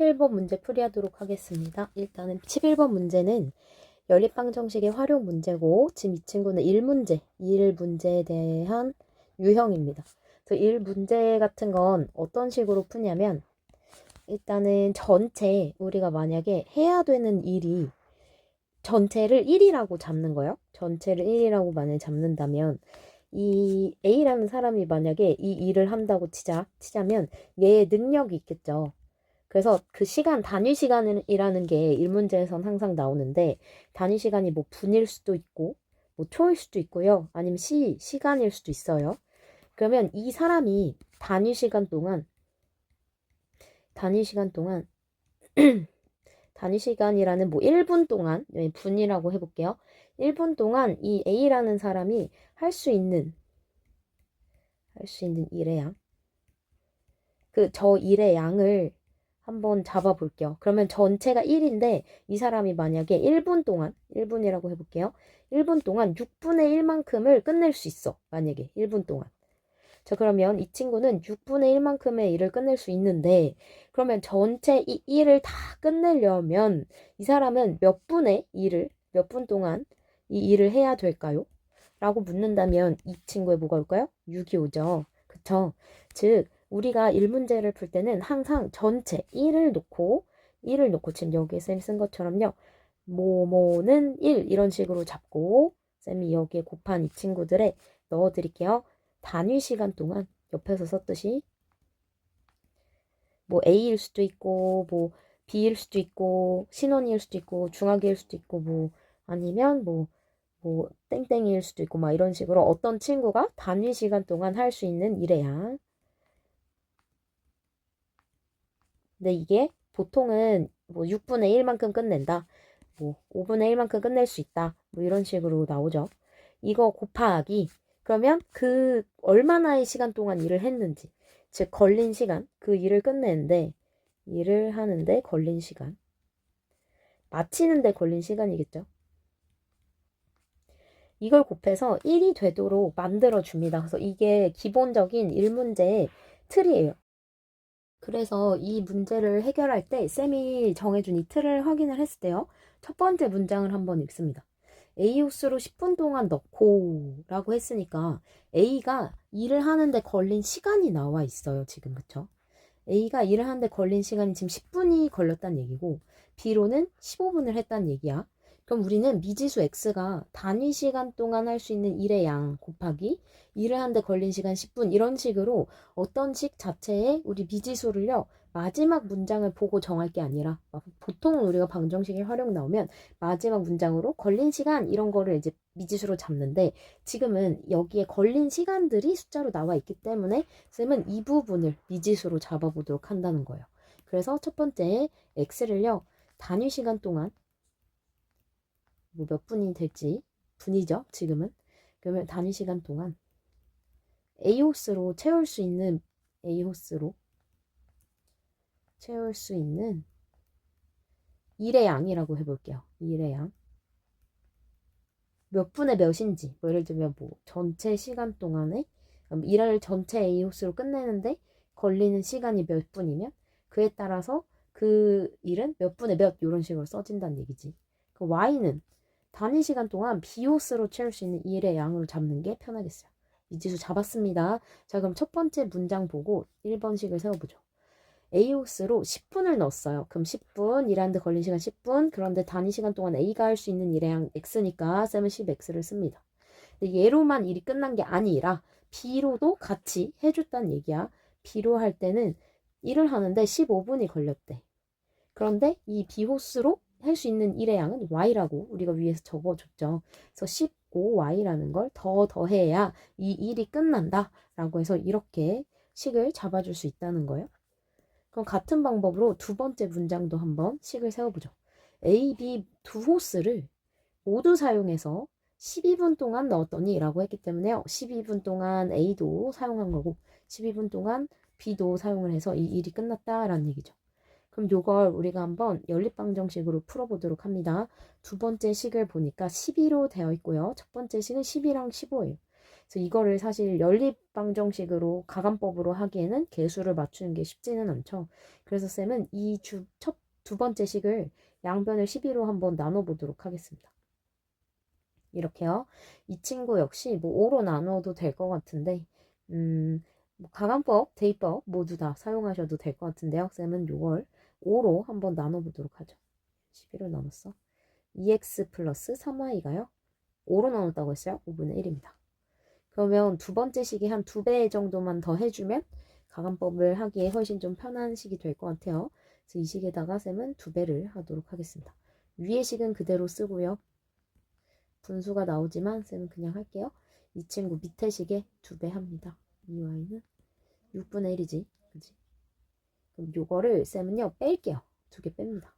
11번 문제 풀이하도록 하겠습니다. 일단은 11번 문제는 연립방정식의 활용 문제고, 지금 이 친구는 1문제, 1문제에 대한 유형입니다. 그래서 1문제 같은 건 어떤 식으로 푸냐면, 일단은 전체, 우리가 만약에 해야 되는 일이 전체를 1이라고 잡는 거예요. 전체를 1이라고 만약에 잡는다면, 이 A라는 사람이 만약에 이 일을 한다고 치자면 얘의 능력이 있겠죠. 그래서 그 시간, 단위 시간이라는 게 1문제에선 항상 나오는데, 단위 시간이 뭐 분일 수도 있고, 뭐 초일 수도 있고요. 아니면 시간일 수도 있어요. 그러면 이 사람이 단위 시간 동안, 단위 시간이라는 뭐 1분 동안, 분이라고 해볼게요. 1분 동안 이 A라는 사람이 할 수 있는 일의 양. 저 일의 양을 한번 잡아볼게요. 그러면 전체가 1인데 이 사람이 만약에 1분 동안, 1분이라고 해볼게요. 1분 동안 6분의 1만큼을 끝낼 수 있어. 만약에 1분 동안. 자, 그러면 이 친구는 6분의 1만큼의 일을 끝낼 수 있는데, 그러면 전체 이 일을 다 끝내려면 이 사람은 몇 분 동안 이 일을 해야 될까요? 라고 묻는다면 이 친구의 뭐가 올까요? 6이 오죠. 그쵸? 즉, 우리가 1문제를 풀 때는 항상 전체 1을 놓고 지금 여기에 쌤이 쓴 것처럼요. 뭐뭐는 1 이런 식으로 잡고 쌤이 여기에 곱한 이 친구들에 넣어드릴게요. 단위 시간 동안 옆에서 썼듯이 뭐 A일 수도 있고 뭐 B일 수도 있고 신원이일 수도 있고 중학일 수도 있고 뭐 아니면 뭐 땡땡이일 수도 있고 막 이런 식으로 어떤 친구가 단위 시간 동안 할 수 있는 일의 양. 근데 이게 보통은 뭐 6분의 1만큼 끝낸다. 뭐 5분의 1만큼 끝낼 수 있다. 뭐 이런 식으로 나오죠. 이거 곱하기. 그러면 그 얼마나의 시간 동안 일을 했는지. 즉 걸린 시간. 그 일을 끝내는데 일을 하는데 걸린 시간. 마치는데 걸린 시간이겠죠. 이걸 곱해서 1이 되도록 만들어줍니다. 그래서 이게 기본적인 1문제의 틀이에요. 그래서 이 문제를 해결할 때 쌤이 정해준 이 틀을 확인을 했을 때요. 첫 번째 문장을 한번 읽습니다. A 호수로 10분 동안 넣고 라고 했으니까 A가 일을 하는데 걸린 시간이 나와 있어요. 지금 그쵸? A가 일을 하는데 걸린 시간이 지금 10분이 걸렸다는 얘기고 B로는 15분을 했다는 얘기야. 그럼 우리는 미지수 X가 단위 시간 동안 할 수 있는 일의 양 곱하기 일을 하는데 걸린 시간 10분 이런 식으로 어떤 식 자체에 우리 미지수를요. 마지막 문장을 보고 정할 게 아니라 보통 우리가 방정식이 활용 나오면 마지막 문장으로 걸린 시간 이런 거를 이제 미지수로 잡는데 지금은 여기에 걸린 시간들이 숫자로 나와 있기 때문에 쌤은 이 부분을 미지수로 잡아보도록 한다는 거예요. 그래서 첫 번째 x를요. 단위 시간 동안 뭐 몇 분이 될지 분이죠. 지금은. 그러면 단위 시간 동안 A호스로 채울 수 있는 일의 양이라고 해볼게요. 일의 양. 몇 분의 몇인지 뭐 예를 들면 뭐 전체 시간 동안에 일을 전체 A호스로 끝내는데 걸리는 시간이 몇 분이면 그에 따라서 그 일은 몇 분의 몇 이런 식으로 써진다는 얘기지. 그 Y는 단위 시간 동안 B호스로 채울 수 있는 일의 양으로 잡는 게 편하겠어요. 미지수 잡았습니다. 자, 그럼 첫 번째 문장 보고 1번식을 세워보죠. A호스로 10분을 넣었어요. 그럼 10분, 일하는데 걸린 시간 10분. 그런데 단위 시간 동안 A가 할 수 있는 일의 양 X니까 쌤은 10X를 씁니다. 근데 얘로만 일이 끝난 게 아니라 B로도 같이 해줬다는 얘기야. B로 할 때는 일을 하는데 15분이 걸렸대. 그런데 이 B호스로 할 수 있는 일의 양은 Y라고 우리가 위에서 적어줬죠. 그래서 15Y라는 걸 더해야 이 일이 끝난다. 라고 해서 이렇게 식을 잡아줄 수 있다는 거예요. 그럼 같은 방법으로 두 번째 문장도 한번 식을 세워보죠. A, B 두 호스를 모두 사용해서 12분 동안 넣었더니 라고 했기 때문에요. 12분 동안 A도 사용한 거고 12분 동안 B도 사용을 해서 이 일이 끝났다라는 얘기죠. 그럼 요걸 우리가 한번 연립방정식으로 풀어보도록 합니다. 두 번째 식을 보니까 12로 되어 있고요. 첫 번째 식은 10이랑 15예요. 그래서 이거를 사실 연립방정식으로 가감법으로 하기에는 개수를 맞추는 게 쉽지는 않죠. 그래서 쌤은 이 두 번째 식을 양변을 12로 한번 나눠보도록 하겠습니다. 이렇게요. 이 친구 역시 뭐 5로 나눠도 될 것 같은데 뭐 가감법, 대입법 모두 다 사용하셔도 될 것 같은데요. 쌤은 이걸 5로 한번 나눠보도록 하죠. 12로 나눴어. 2x 플러스 3y가요. 5로 나눴다고 했어요. 5분의 1입니다. 그러면 두 번째 식이 한 2배 정도만 더 해주면 가감법을 하기에 훨씬 좀 편한 식이 될 것 같아요. 그래서 이 식에다가 쌤은 2배를 하도록 하겠습니다. 위의 식은 그대로 쓰고요. 분수가 나오지만 쌤은 그냥 할게요. 이 친구 밑에 식에 2배 합니다. 이 y는 6분의 1이지. 그치? 그럼 요거를 쌤은요 뺄게요. 2개 뺍니다.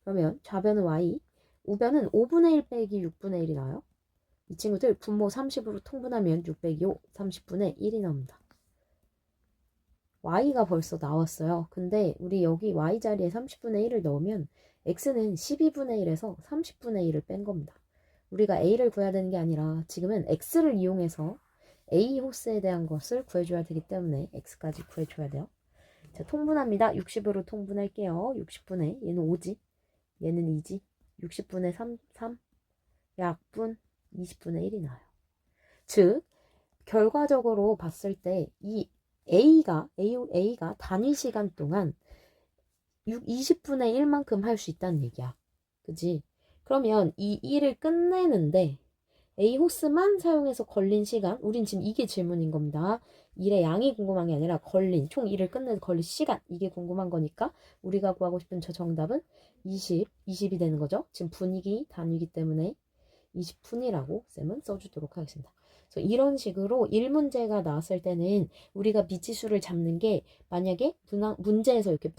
그러면 좌변은 y, 우변은 5분의 1 빼기 6분의 1이 나와요. 이 친구들 분모 30으로 통분하면 6 빼기 5, 30분의 1이 나옵니다. y가 벌써 나왔어요. 근데 우리 여기 y 자리에 30분의 1을 넣으면 x는 12분의 1에서 30분의 1을 뺀 겁니다. 우리가 a를 구해야 되는 게 아니라 지금은 x를 이용해서 a 호스에 대한 것을 구해줘야 되기 때문에 x까지 구해줘야 돼요. 자, 통분합니다. 60으로 통분할게요. 60분의 얘는 5지, 얘는 2지, 60분의 3 약분 20분의 1이 나와요. 즉 결과적으로 봤을 때 이 A가 단위 시간 동안 20분의 1만큼 할 수 있다는 얘기야. 그지? 그러면 이 일을 끝내는데 A 호스만 사용해서 걸린 시간, 우린 지금 이게 질문인 겁니다. 일의 양이 궁금한 게 아니라 총 일을 끝내서 걸린 시간, 이게 궁금한 거니까 우리가 구하고 싶은 저 정답은 20이 되는 거죠. 지금 분위기 단위이기 때문에 20분이라고 쌤은 써주도록 하겠습니다. 그래서 이런 식으로 1문제가 나왔을 때는 우리가 미지수를 잡는 게 만약에 문제에서 이렇게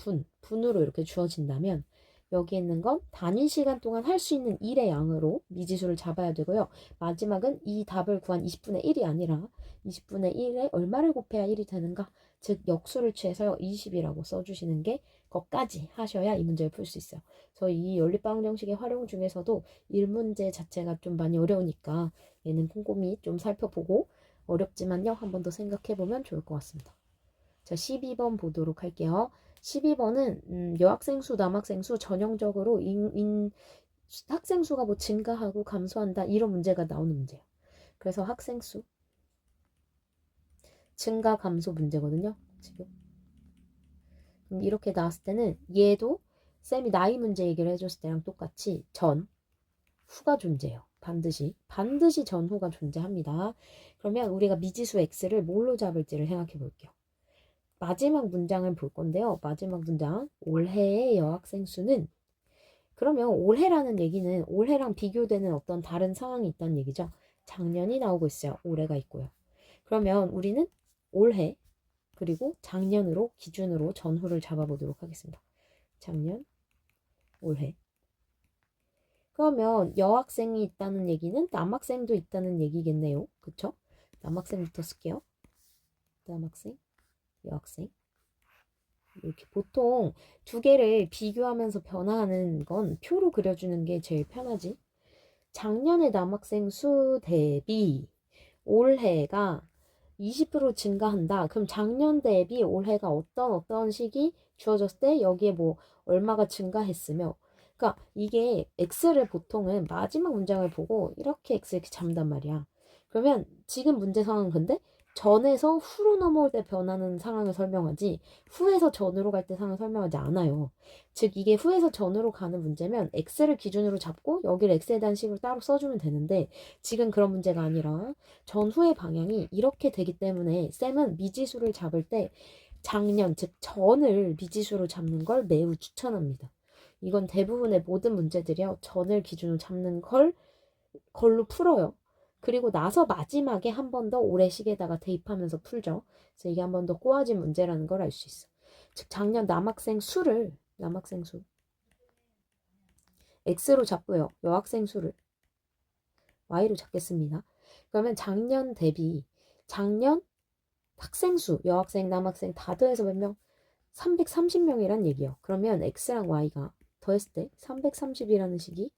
분으로 이렇게 주어진다면 여기 있는 건 단위 시간 동안 할 수 있는 일의 양으로 미지수를 잡아야 되고요. 마지막은 이 답을 구한 20분의 1이 아니라 20분의 1에 얼마를 곱해야 1이 되는가? 즉 역수를 취해서 20이라고 써주시는 게 것까지 하셔야 이 문제를 풀 수 있어요. 그래서 이 연립방정식의 활용 중에서도 1문제 자체가 좀 많이 어려우니까 얘는 꼼꼼히 좀 살펴보고 어렵지만요. 한 번 더 생각해보면 좋을 것 같습니다. 자, 12번 보도록 할게요. 12번은 여학생 수, 남학생 수 전형적으로 학생 수가 뭐 증가하고 감소한다 이런 문제가 나오는 문제예요. 그래서 학생 수 증가 감소 문제거든요. 지금 이렇게 나왔을 때는 얘도 쌤이 나이 문제 얘기를 해줬을 때랑 똑같이 후가 존재해요. 반드시 전후가 존재합니다. 그러면 우리가 미지수 x를 뭘로 잡을지를 생각해 볼게요. 마지막 문장을 볼 건데요. 마지막 문장 올해의 여학생 수는 그러면 올해라는 얘기는 올해랑 비교되는 어떤 다른 상황이 있다는 얘기죠. 작년이 나오고 있어요. 올해가 있고요. 그러면 우리는 올해 그리고 작년으로 기준으로 전후를 잡아보도록 하겠습니다. 작년, 올해. 그러면 여학생이 있다는 얘기는 남학생도 있다는 얘기겠네요. 그쵸? 남학생부터 쓸게요. 남학생, 여학생. 이렇게 보통 두 개를 비교하면서 변화하는 건 표로 그려주는 게 제일 편하지. 작년의 남학생 수 대비 올해가 20% 증가한다. 그럼 작년 대비 올해가 어떤 시기 주어졌을 때 여기에 뭐 얼마가 증가했으며 그러니까 이게 x를 보통은 마지막 문장을 보고 이렇게 x 이렇게 잡는단 말이야. 그러면 지금 문제 상황은 근데 전에서 후로 넘어올 때 변하는 상황을 설명하지 후에서 전으로 갈 때 상황을 설명하지 않아요. 즉 이게 후에서 전으로 가는 문제면 x를 기준으로 잡고 여기를 x에 대한 식으로 따로 써주면 되는데 지금 그런 문제가 아니라 전후의 방향이 이렇게 되기 때문에 쌤은 미지수를 잡을 때 작년 즉 전을 미지수로 잡는 걸 매우 추천합니다. 이건 대부분의 모든 문제들이요 전을 기준으로 잡는 걸로 풀어요. 그리고 나서 마지막에 한 번 더 올해 식에다가 대입하면서 풀죠. 그래서 이게 한 번 더 꼬아진 문제라는 걸 알 수 있어. 즉 작년 남학생 수 x로 잡고요. 여학생 수를 y로 잡겠습니다. 그러면 작년 대비 작년 학생 수 여학생 남학생 다 더해서 몇 명? 330명이란 얘기예요. 그러면 x랑 y가 더했을 때 330이라는 식이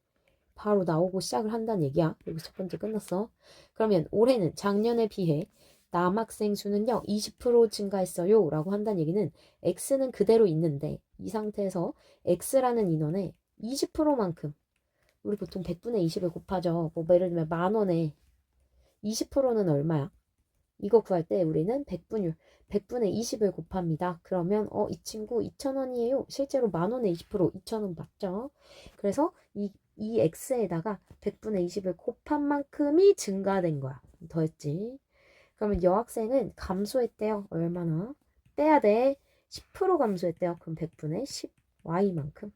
바로 나오고 시작을 한다는 얘기야. 여기서 첫 번째 끝났어. 그러면 올해는 작년에 비해 남학생 수는요 20% 증가했어요 라고 한다는 얘기는 X는 그대로 있는데 이 상태에서 X라는 인원에 20%만큼 우리 보통 100분의 20을 곱하죠. 뭐 예를 들면 10,000원에 20%는 얼마야? 이거 구할 때 우리는 100분의 20을 곱합니다. 그러면 이 친구 2,000원이에요. 실제로 10,000원에 20% 2,000원 맞죠? 그래서 이 x에다가 100분의 20을 곱한 만큼이 증가된 거야. 더했지. 그러면 여학생은 감소했대요. 얼마나? 빼야 돼. 10% 감소했대요. 그럼 100분의 10 y만큼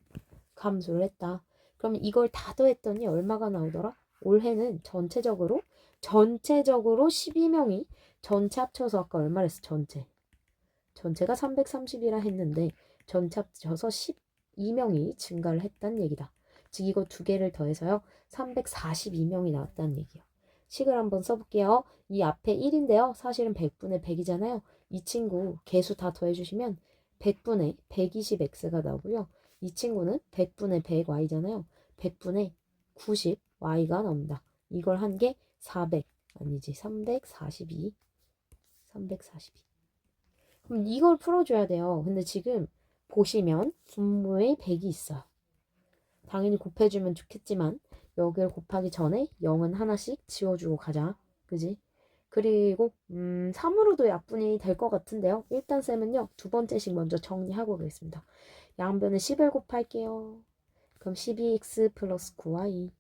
감소를 했다. 그럼 이걸 다 더했더니 얼마가 나오더라? 올해는 전체적으로 12명이 전체 합쳐서 아까 얼마를 했어? 전체가 330이라 했는데 전체 합쳐서 12명이 증가를 했다는 얘기다. 즉 이거 두 개를 더해서요 342명이 나왔다는 얘기예요. 식을 한번 써볼게요. 이 앞에 1인데요. 사실은 100분의 100이잖아요. 이 친구 개수 다 더해주시면 100분의 120x가 나오고요. 이 친구는 100분의 100y잖아요. 100분의 90y가 나옵니다. 이걸 한 게 400 아니지 342 그럼 이걸 풀어줘야 돼요. 근데 지금 보시면 분모에 100이 있어요. 당연히 곱해주면 좋겠지만 여기를 곱하기 전에 0은 하나씩 지워주고 가자. 그지? 그리고 3으로도 약분이 될 것 같은데요. 일단 쌤은요. 두 번째씩 먼저 정리하고 가겠습니다. 양변에 10을 곱할게요. 그럼 12x 플러스 9y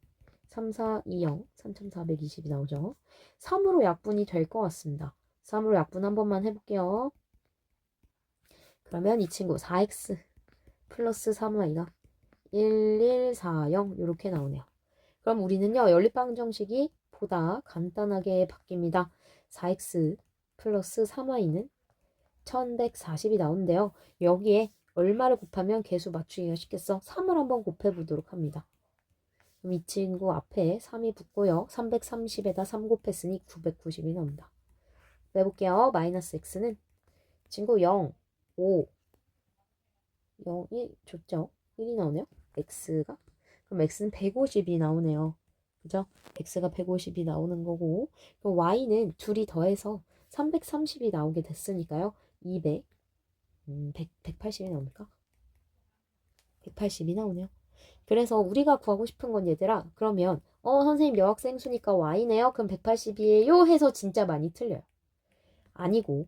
3420 3420이 나오죠. 3으로 약분이 될 것 같습니다. 3으로 약분 한 번만 해볼게요. 그러면 이 친구 4x 플러스 3y가 1140 이렇게 나오네요. 그럼 우리는요. 연립방정식이 보다 간단하게 바뀝니다. 4x 플러스 3y는 1140이 나오는데요. 여기에 얼마를 곱하면 개수 맞추기가 쉽겠어? 3을 한번 곱해보도록 합니다. 그럼 이 친구 앞에 3이 붙고요. 330에다 3 곱했으니 990이 나옵니다. 빼볼게요. 마이너스 x는 친구 0, 5, 0, 1 좋죠? 1이 나오네요. x가 그럼 x는 150이 나오네요. 그죠? x가 150이 나오는 거고 그럼 y는 둘이 더해서 330이 나오게 됐으니까요. 200, 180이 나옵니까? 180이 나오네요. 그래서 우리가 구하고 싶은 건 얘들아 그러면 선생님 여학생 수니까 y네요. 그럼 180이에요 해서 진짜 많이 틀려요. 아니고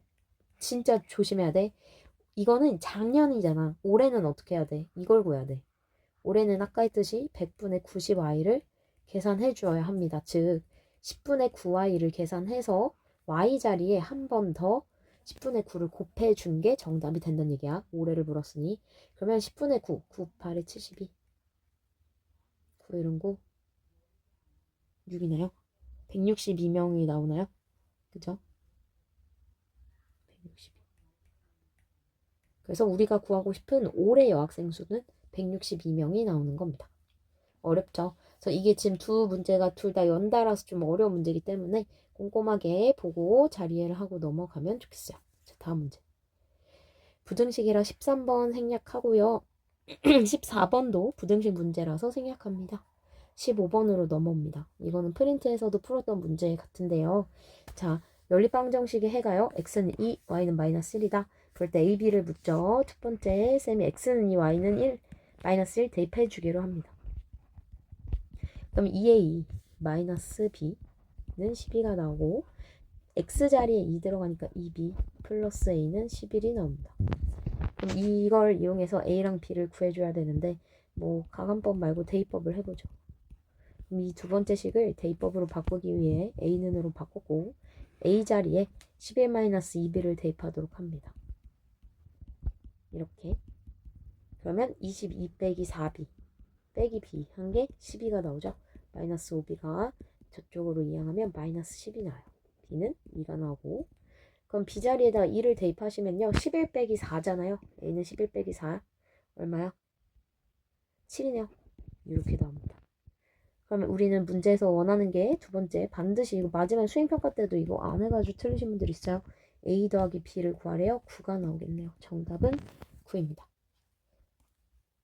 진짜 조심해야 돼. 이거는 작년이잖아. 올해는 어떻게 해야 돼? 이걸 구해야 돼. 올해는 아까 했듯이 100분의 90y를 계산해 주어야 합니다. 즉 10분의 9y를 계산해서 y 자리에 한 번 더 10분의 9를 곱해 준 게 정답이 된다는 얘기야. 올해를 물었으니. 그러면 10분의 9, 9, 8에 72. 9 이런 거 6이나요? 162명이 나오나요? 그죠? 162. 그래서 우리가 구하고 싶은 올해 여학생 수는 162명이 나오는 겁니다. 어렵죠? 그래서 이게 지금 두 문제가 둘 다 연달아서 좀 어려운 문제이기 때문에 꼼꼼하게 보고 자리해를 하고 넘어가면 좋겠어요. 자, 다음 문제. 부등식이라 13번 생략하고요. 14번도 부등식 문제라서 생략합니다. 15번으로 넘어옵니다. 이거는 프린트에서도 풀었던 문제 같은데요. 자, 연립방정식의 해가요. x는 2, y는 마이너스 1이다. 그럴 때 a, b를 묻죠. 첫 번째, 쌤이 x는 2, y는 1, 마이너스 1 대입해 주기로 합니다. 그럼 2a 마이너스 b는 12가 나오고 x자리에 2 들어가니까 2b 플러스 a는 11이 나옵니다. 그럼 이걸 이용해서 a랑 b를 구해줘야 되는데 뭐 가간법 말고 대입법을 해보죠. 그럼 이 두 번째 식을 대입법으로 바꾸기 위해 a는으로 바꾸고 a 자리에 11-2b를 대입하도록 합니다. 이렇게 그러면 22 빼기 4b 빼기 b 한 게 12가 나오죠. 마이너스 5b가 저쪽으로 이항하면 마이너스 10이 나와요. b는 2가 나오고 그럼 b 자리에다가 2를 대입하시면요. 11 빼기 4잖아요. a는 11 빼기 4 얼마야? 7이네요. 이렇게 나옵니다. 그러면 우리는 문제에서 원하는 게 두 번째 반드시 이거 마지막 수행평가 때도 이거 안 해가지고 틀리신 분들 있어요. a 더하기 b를 구하래요. 9가 나오겠네요. 정답은 9입니다.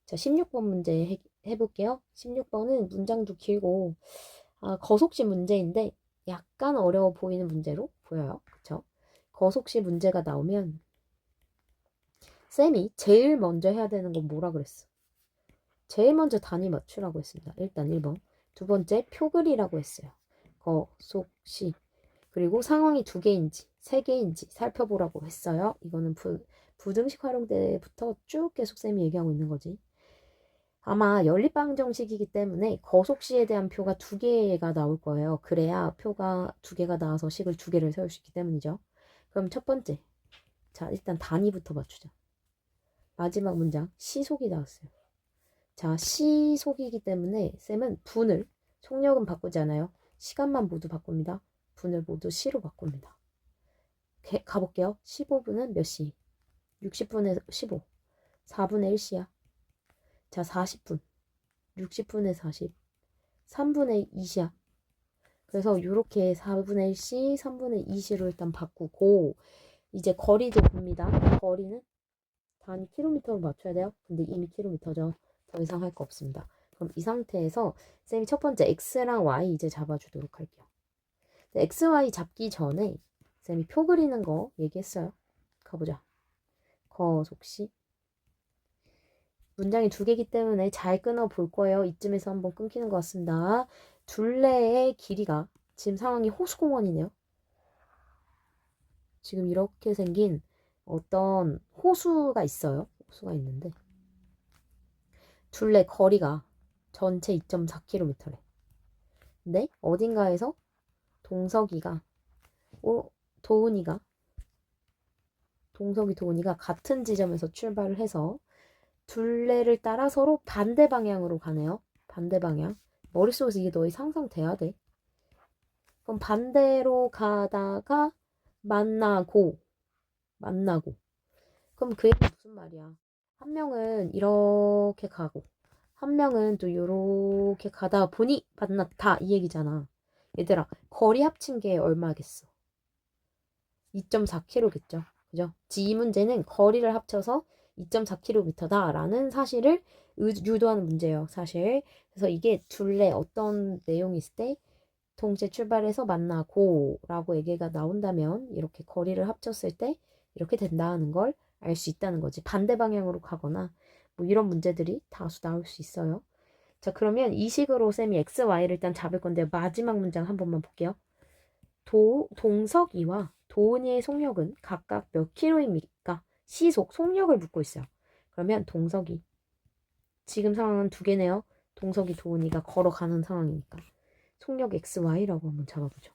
자, 16번 문제 해볼게요. 16번은 문장도 길고 거속시 문제인데 약간 어려워 보이는 문제로 보여요. 그쵸? 거속시 문제가 나오면 쌤이 제일 먼저 해야 되는 건 뭐라 그랬어? 제일 먼저 단위 맞추라고 했습니다. 일단 1번. 두 번째 표글이라고 했어요. 거속시. 그리고 상황이 2개인지 3개인지 살펴보라고 했어요. 이거는 부등식 활용 때부터 쭉 계속 쌤이 얘기하고 있는 거지. 아마 연립방정식이기 때문에 거속시에 대한 표가 2개가 나올 거예요. 그래야 표가 2개가 나와서 식을 2개를 세울 수 있기 때문이죠. 그럼 첫 번째. 자, 일단 단위부터 맞추자. 마지막 문장 시속이 나왔어요. 자, 시속이기 때문에 쌤은 분을 속력은 바꾸지 않아요. 시간만 모두 바꿉니다. 분을 모두 시로 바꿉니다. 가볼게요. 15분은 몇 시? 60분에 15. 4분의 1시야. 자, 40분. 60분에 40. 3분의 2시야. 그래서 이렇게 4분의 1시, 3분의 2시로 일단 바꾸고 이제 거리도 봅니다. 거리는 단위 킬로미터로 맞춰야 돼요. 근데 이미 킬로미터죠. 더 이상 할 거 없습니다. 그럼 이 상태에서 쌤이 첫 번째 x랑 y 이제 잡아주도록 할게요. x, y 잡기 전에 쌤이 표 그리는 거 얘기했어요. 가보자. 거속시. 문장이 2개이기 때문에 잘 끊어 볼 거예요. 이쯤에서 한번 끊기는 것 같습니다. 둘레의 길이가 지금 상황이 호수공원이네요. 지금 이렇게 생긴 어떤 호수가 있어요. 호수가 있는데 둘레 거리가 전체 2.4km래. 근데 어딘가에서 동석이가 도훈이가 같은 지점에서 출발을 해서 둘레를 따라 서로 반대 방향으로 가네요. 반대 방향. 머릿속에서 이게 너희 상상돼야 돼. 그럼 반대로 가다가 만나고. 그럼 그 얘기는 무슨 말이야? 한 명은 이렇게 가고 한 명은 또 이렇게 가다 보니 만났다 이 얘기잖아. 얘들아, 거리 합친 게 얼마겠어? 2.4km겠죠. 그죠? 이 문제는 거리를 합쳐서 2.4km다 라는 사실을 유도하는 문제예요. 사실. 그래서 이게 둘레 어떤 내용이 있을 때 동시에 출발해서 만나고 라고 얘기가 나온다면 이렇게 거리를 합쳤을 때 이렇게 된다는 걸 알 수 있다는 거지. 반대 방향으로 가거나 뭐 이런 문제들이 다수 나올 수 있어요. 자, 그러면 이 식으로 쌤이 x, y를 일단 잡을 건데 마지막 문장 한 번만 볼게요. 동석이와 도은이의 속력은 각각 몇 킬로입니까? 시속, 속력을 묻고 있어요. 그러면 동석이, 지금 상황은 2개네요. 동석이, 도은이가 걸어가는 상황이니까. 속력 XY라고 한번 잡아보죠.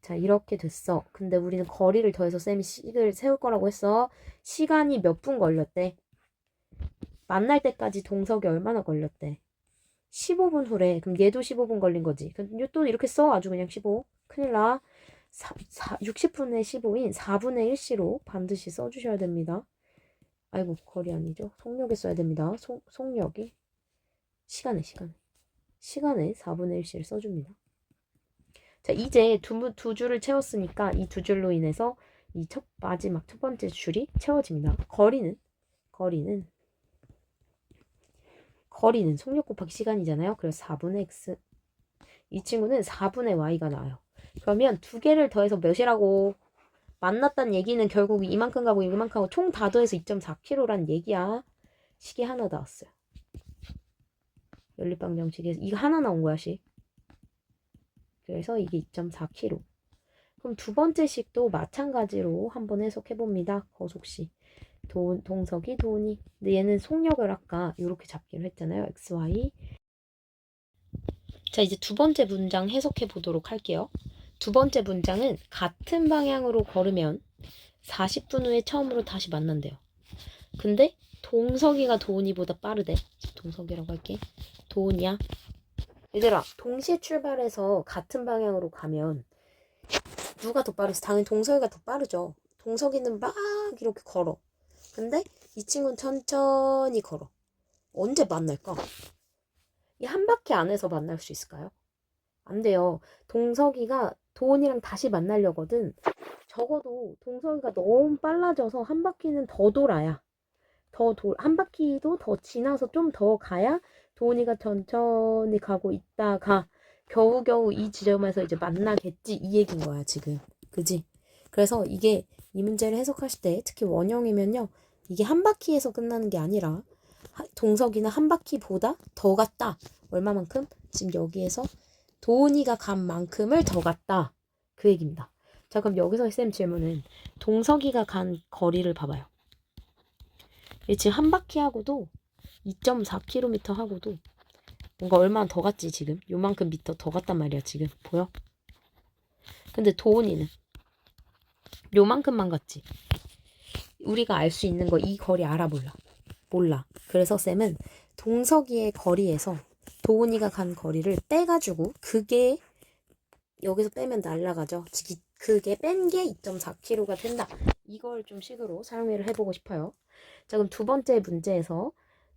자, 이렇게 됐어. 근데 우리는 거리를 더해서 쌤이 식을 세울 거라고 했어. 시간이 몇 분 걸렸대? 만날 때까지 동석이 얼마나 걸렸대? 15분 후래. 그럼 얘도 15분 걸린 거지. 또 이렇게 써. 아주 그냥 15. 큰일 나. 60분의 15인 4분의 1시로 반드시 써주셔야 됩니다. 아이고, 거리 아니죠. 속력에 써야 됩니다. 속력이. 시간에 4분의 1시를 써줍니다. 자, 이제 두 줄을 채웠으니까 이 2줄로 인해서 이 마지막 첫 번째 줄이 채워집니다. 거리는 속력 곱하기 시간이잖아요. 그래서 4분의 x. 이 친구는 4분의 y가 나와요. 그러면 2개를 더해서 몇이라고? 만났다는 얘기는 결국 이만큼 가고 이만큼 하고 총 다 더해서 2.4km란 얘기야. 식이 하나 나왔어요. 연립방정식에서 이거 하나 나온 거야, 식. 그래서 이게 2.4km. 그럼 두 번째 식도 마찬가지로 한번 해석해 봅니다. 거속시. 동석이, 도훈이. 근데 얘는 속력을 아까 이렇게 잡기로 했잖아요. x, y. 자, 이제 두 번째 문장 해석해 보도록 할게요. 두 번째 문장은 같은 방향으로 걸으면 40분 후에 처음으로 다시 만난대요. 근데 동석이가 도훈이보다 빠르대. 동석이라고 할게. 도훈이야. 얘들아, 동시에 출발해서 같은 방향으로 가면 누가 더 빠르지? 당연히 동석이가 더 빠르죠. 동석이는 막 이렇게 걸어. 근데 이 친구는 천천히 걸어. 언제 만날까? 이 한 바퀴 안에서 만날 수 있을까요? 안 돼요. 동석이가 도훈이랑 다시 만나려거든. 적어도 동석이가 너무 빨라져서 한 바퀴는 더 돌아야 한 바퀴도 더 지나서 좀 더 가야 도훈이가 천천히 가고 있다가 겨우겨우 이 지점에서 이제 만나겠지 이 얘기인 거야 지금. 그지? 그래서 이게 이 문제를 해석하실 때 특히 원형이면요. 이게 한 바퀴에서 끝나는 게 아니라 동석이는 한 바퀴보다 더 갔다. 얼마만큼? 지금 여기에서 도훈이가 간 만큼을 더 갔다. 그 얘기입니다. 자, 그럼 여기서 쌤 질문은 동석이가 간 거리를 봐봐요. 지금 한 바퀴 하고도 2.4km 하고도 뭔가 얼마나 더 갔지 지금? 요만큼 미터 더 갔단 말이야 지금. 보여? 근데 도훈이는 요만큼만 갔지. 우리가 알 수 있는 거 이 거리 알아 몰라? 몰라. 그래서 쌤은 동석이의 거리에서 도훈이가 간 거리를 빼가지고 그게 여기서 빼면 날라가죠. 그게 뺀 게 2.4km가 된다. 이걸 좀 식으로 사용을 해보고 싶어요. 자, 그럼 두 번째 문제에서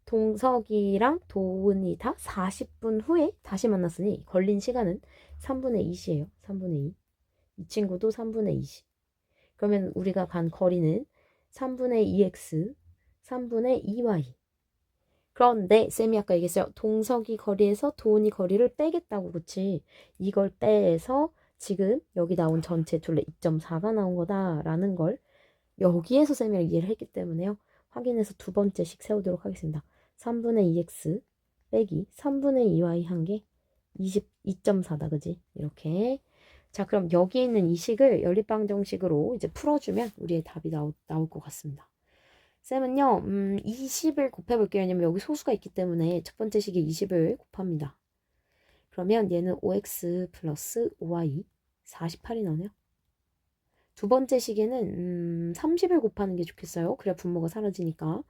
동석이랑 도훈이 다 40분 후에 다시 만났으니 걸린 시간은 3분의 2이에요. 3분의 2. 이 친구도 3분의 2. 그러면 우리가 간 거리는 3분의 2x, 3분의 2y. 그런데 쌤이 아까 얘기했어요. 동석이 거리에서 도훈이 거리를 빼겠다고. 그치? 이걸 빼서 지금 여기 나온 전체 둘레 2.4가 나온 거다라는 걸 여기에서 쌤이랑 이해를 했기 때문에요. 확인해서 두 번째씩 세우도록 하겠습니다. 3분의 2x 빼기 3분의 2y 한 게 22.4다. 그지? 이렇게. 자, 그럼 여기 있는 이 식을 연립방정식으로 이제 풀어주면 우리의 답이 나올 것 같습니다. 쌤은요, 20을 곱해볼게요. 왜냐면 여기 소수가 있기 때문에 첫 번째 식에 20을 곱합니다. 그러면 얘는 5x 플러스 5y 48이 나오네요. 두 번째 식에는 30을 곱하는 게 좋겠어요. 그래야 분모가 사라지니까.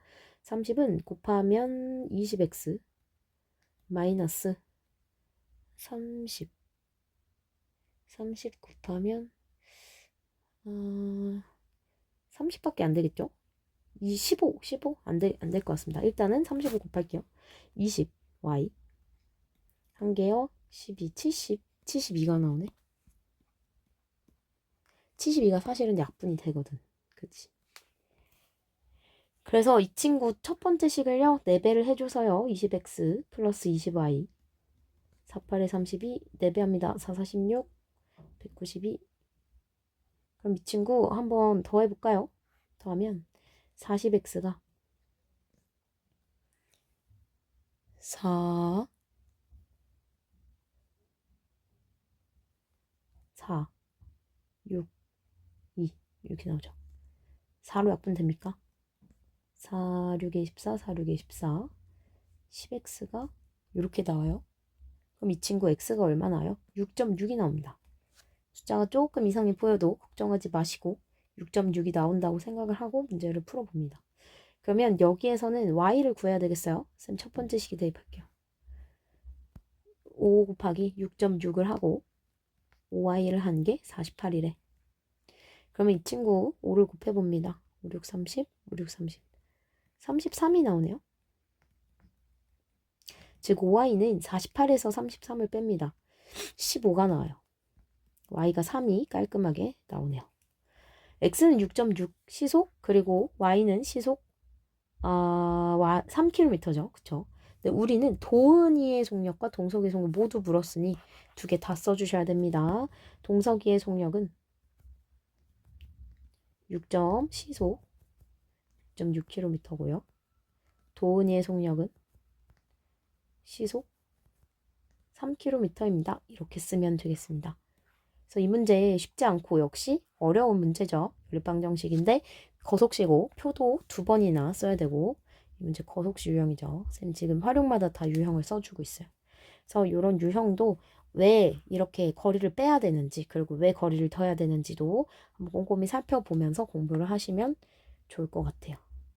30은 곱하면 20x 마이너스 30 곱하면 30밖에 안 되겠죠? 15 안 될 것 같습니다. 일단은 30을 곱할게요. 20 y 한 개요. 12 70 72가 나오네. 72가 사실은 약분이 되거든. 그치? 그래서 이 친구 첫 번째 식을요. 4배를 해줘서요. 20x 플러스 20y 48에 32 4배합니다. 4, 46 192. 그럼 이 친구 한번 더 해볼까요? 더하면 40x가 4 4 6 2 이렇게 나오죠. 4로 약분됩니까? 4, 6에 24, 4, 6에 24 10x가 이렇게 나와요. 그럼 이 친구 x가 얼마 나와요? 6.6이 나옵니다. 숫자가 조금 이상해 보여도 걱정하지 마시고 6.6이 나온다고 생각을 하고 문제를 풀어봅니다. 그러면 여기에서는 y를 구해야 되겠어요. 쌤 첫 번째 식이 대입할게요. 5 곱하기 6.6을 하고 5y를 한 게 48이래. 그러면 이 친구 5를 곱해봅니다. 5, 6, 30, 5, 6, 30. 33이 나오네요. 즉 5y는 48에서 33을 뺍니다. 15가 나와요. y가 3이 깔끔하게 나오네요. x는 6.6 시속, 그리고 y는 시속 3km죠. 그쵸? 근데 우리는 도은이의 속력과 동석이의 속력 모두 물었으니 두 개 다 써주셔야 됩니다. 동석이의 속력은 6시속 6.6km고요. 도은이의 속력은 시속 3km입니다. 이렇게 쓰면 되겠습니다. 그래서 이 문제 쉽지 않고 역시 어려운 문제죠. 연립방정식인데 거속시고 표도 2번이나 써야 되고 이 문제 거속시 유형이죠. 쌤 지금 활용마다 다 유형을 써주고 있어요. 그래서 이런 유형도 왜 이렇게 거리를 빼야 되는지 그리고 왜 거리를 더해야 되는지도 한번 꼼꼼히 살펴보면서 공부를 하시면 좋을 것 같아요.